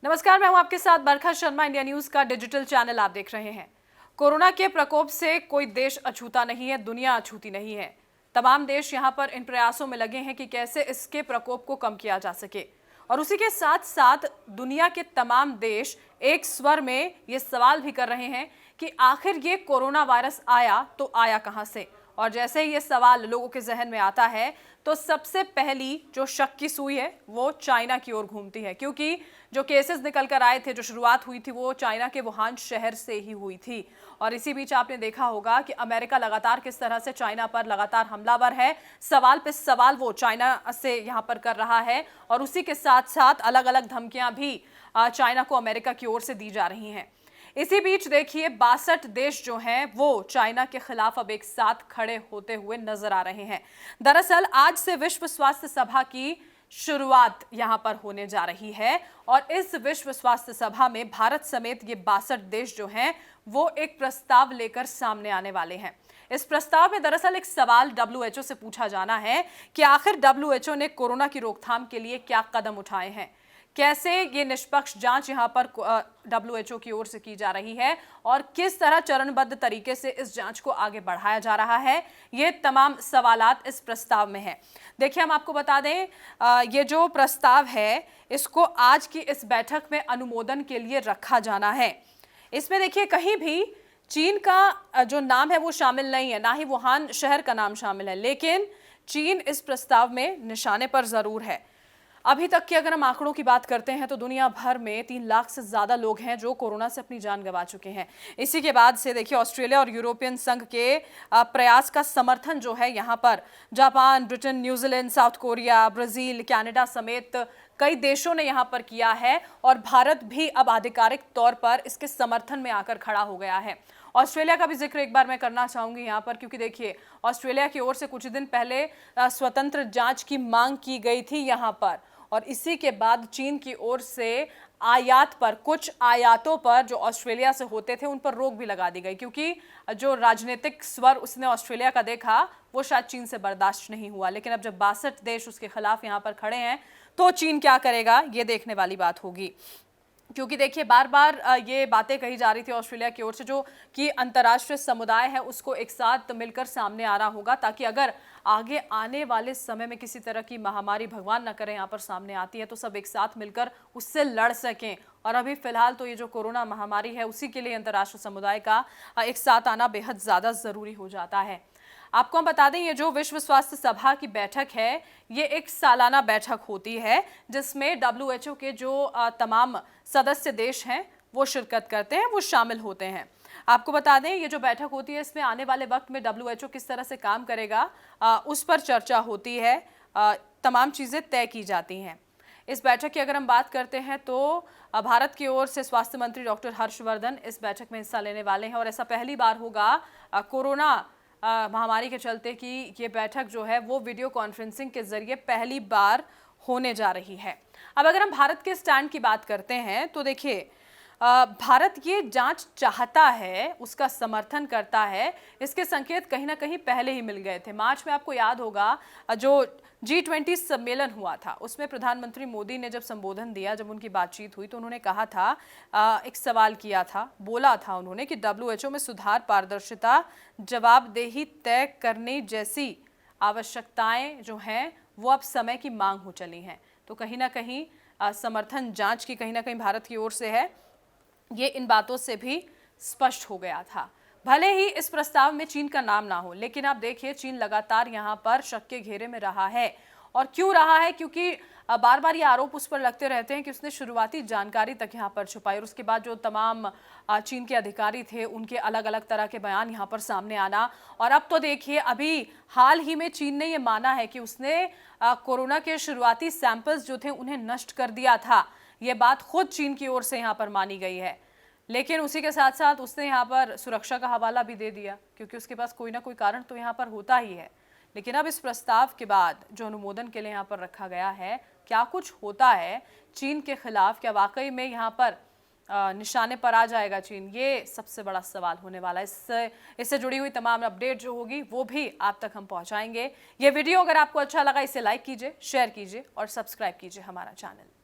नमस्कार, मैं हूं आपके साथ बरखा शर्मा। इंडिया न्यूज का डिजिटल चैनल आप देख रहे हैं। कोरोना के प्रकोप से कोई देश अछूता नहीं है, दुनिया अछूती नहीं है। तमाम देश यहां पर इन प्रयासों में लगे हैं कि कैसे इसके प्रकोप को कम किया जा सके, और उसी के साथ साथ दुनिया के तमाम देश एक स्वर में ये सवाल भी कर रहे हैं कि आखिर ये कोरोना वायरस आया तो आया कहां से। और जैसे ही ये सवाल लोगों के जहन में आता है तो सबसे पहली जो शक की सुई है वो चाइना की ओर घूमती है, क्योंकि जो केसेस निकल कर आए थे, जो शुरुआत हुई थी वो चाइना के वुहान शहर से ही हुई थी। और इसी बीच आपने देखा होगा कि अमेरिका लगातार किस तरह से चाइना पर लगातार हमलावर है, सवाल पे सवाल वो चाइना से यहाँ पर कर रहा है, और उसी के साथ साथ अलग अलग धमकियां भी चाइना को अमेरिका की ओर से दी जा रही हैं। इसी बीच देखिए 62 देश जो हैं वो चाइना के खिलाफ अब एक साथ खड़े होते हुए नजर आ रहे हैं। दरअसल आज से विश्व स्वास्थ्य सभा की शुरुआत यहां पर होने जा रही है, और इस विश्व स्वास्थ्य सभा में भारत समेत ये 62 देश जो हैं वो एक प्रस्ताव लेकर सामने आने वाले हैं। इस प्रस्ताव में दरअसल एक सवाल WHO से पूछा जाना है कि आखिर WHO ने कोरोना की रोकथाम के लिए क्या कदम उठाए हैं, कैसे ये निष्पक्ष जांच यहां पर WHO की ओर से की जा रही है, और किस तरह चरणबद्ध तरीके से इस जांच को आगे बढ़ाया जा रहा है। ये तमाम सवालात इस प्रस्ताव में हैं। देखिए, हम आपको बता दें, ये जो प्रस्ताव है इसको आज की इस बैठक में अनुमोदन के लिए रखा जाना है। इसमें देखिए कहीं भी चीन का जो नाम है वो शामिल नहीं है, ना ही वुहान शहर का नाम शामिल है, लेकिन चीन इस प्रस्ताव में निशाने पर जरूर है। अभी तक के अगर हम आंकड़ों की बात करते हैं तो दुनिया भर में 3 लाख से ज्यादा लोग हैं जो कोरोना से अपनी जान गंवा चुके हैं। इसी के बाद से देखिए ऑस्ट्रेलिया और यूरोपियन संघ के प्रयास का समर्थन जो है यहाँ पर Japan, Britain, New Zealand, south Korea, Brazil, Canada समेत कई देशों ने यहाँ पर किया है, और भारत भी अब आधिकारिक तौर पर इसके समर्थन में आकर खड़ा हो गया है। ऑस्ट्रेलिया का भी जिक्र एक बार मैं करना चाहूंगी यहाँ पर, क्योंकि देखिए ऑस्ट्रेलिया की ओर से कुछ दिन पहले स्वतंत्र जांच की मांग की गई थी यहाँ पर, और इसी के बाद चीन की ओर से आयात पर, कुछ आयातों पर जो ऑस्ट्रेलिया से होते थे उन पर रोक भी लगा दी गई, क्योंकि जो राजनीतिक स्वर उसने ऑस्ट्रेलिया का देखा वो शायद चीन से बर्दाश्त नहीं हुआ। लेकिन अब जब 62 देश उसके खिलाफ यहाँ पर खड़े हैं तो चीन क्या करेगा, ये देखने वाली बात होगी। क्योंकि देखिए बार बार ये बातें कही जा रही थी ऑस्ट्रेलिया की ओर से, जो कि अंतर्राष्ट्रीय समुदाय है उसको एक साथ मिलकर सामने आ रहा होगा, ताकि अगर आगे आने वाले समय में किसी तरह की महामारी, भगवान न करे, यहाँ पर सामने आती है तो सब एक साथ मिलकर उससे लड़ सकें। और अभी फिलहाल तो ये जो कोरोना महामारी है उसी के लिए अंतर्राष्ट्रीय समुदाय का एक साथ आना बेहद ज़्यादा ज़रूरी हो जाता है। आपको हम बता दें, ये जो विश्व स्वास्थ्य सभा की बैठक है ये एक सालाना बैठक होती है, जिसमें WHO के जो तमाम सदस्य देश हैं वो शिरकत करते हैं, वो शामिल होते हैं। आपको बता दें, ये जो बैठक होती है इसमें आने वाले वक्त में WHO किस तरह से काम करेगा उस पर चर्चा होती है, तमाम चीज़ें तय की जाती हैं। इस बैठक की अगर हम बात करते हैं तो भारत की ओर से स्वास्थ्य मंत्री डॉक्टर हर्षवर्धन इस बैठक में हिस्सा लेने वाले हैं, और ऐसा पहली बार होगा कोरोना महामारी के चलते कि ये बैठक जो है वो वीडियो कॉन्फ्रेंसिंग के जरिए पहली बार होने जा रही है। अब अगर हम भारत के स्टैंड की बात करते हैं तो देखिए भारत ये जांच चाहता है, उसका समर्थन करता है, इसके संकेत कहीं ना कहीं पहले ही मिल गए थे। मार्च में आपको याद होगा जो G20 सम्मेलन हुआ था उसमें प्रधानमंत्री मोदी ने जब संबोधन दिया, जब उनकी बातचीत हुई तो उन्होंने कहा था, एक सवाल किया था, बोला था उन्होंने कि WHO में सुधार, पारदर्शिता, जवाबदेही तय करने जैसी आवश्यकताएं जो हैं वो अब समय की मांग हो चली हैं। तो कहीं ना कहीं समर्थन जांच की कहीं ना कहीं भारत की ओर से है, ये इन बातों से भी स्पष्ट हो गया था। भले ही इस प्रस्ताव में चीन का नाम ना हो, लेकिन आप देखिए चीन लगातार यहाँ पर शक के घेरे में रहा है। और क्यों रहा है? क्योंकि बार बार ये आरोप उस पर लगते रहते हैं कि उसने शुरुआती जानकारी तक यहाँ पर छुपाई, और उसके बाद जो तमाम चीन के अधिकारी थे उनके अलग अलग तरह के बयान यहाँ पर सामने आना। और अब तो देखिए अभी हाल ही में चीन ने ये माना है कि उसने कोरोना के शुरुआती सैंपल्स जो थे उन्हें नष्ट कर दिया था। ये बात खुद चीन की ओर से यहाँ पर मानी गई है, लेकिन उसी के साथ साथ उसने यहाँ पर सुरक्षा का हवाला भी दे दिया, क्योंकि उसके पास कोई ना कोई कारण तो यहाँ पर होता ही है। लेकिन अब इस प्रस्ताव के बाद जो अनुमोदन के लिए यहाँ पर रखा गया है, क्या कुछ होता है चीन के खिलाफ, क्या वाकई में यहाँ पर निशाने पर आ जाएगा चीन, ये सबसे बड़ा सवाल होने वाला है। इससे जुड़ी हुई तमाम अपडेट जो होगी वो भी आप तक हम पहुंचाएंगे। ये वीडियो अगर आपको अच्छा लगा इसे लाइक कीजिए, शेयर कीजिए और सब्सक्राइब कीजिए हमारा चैनल।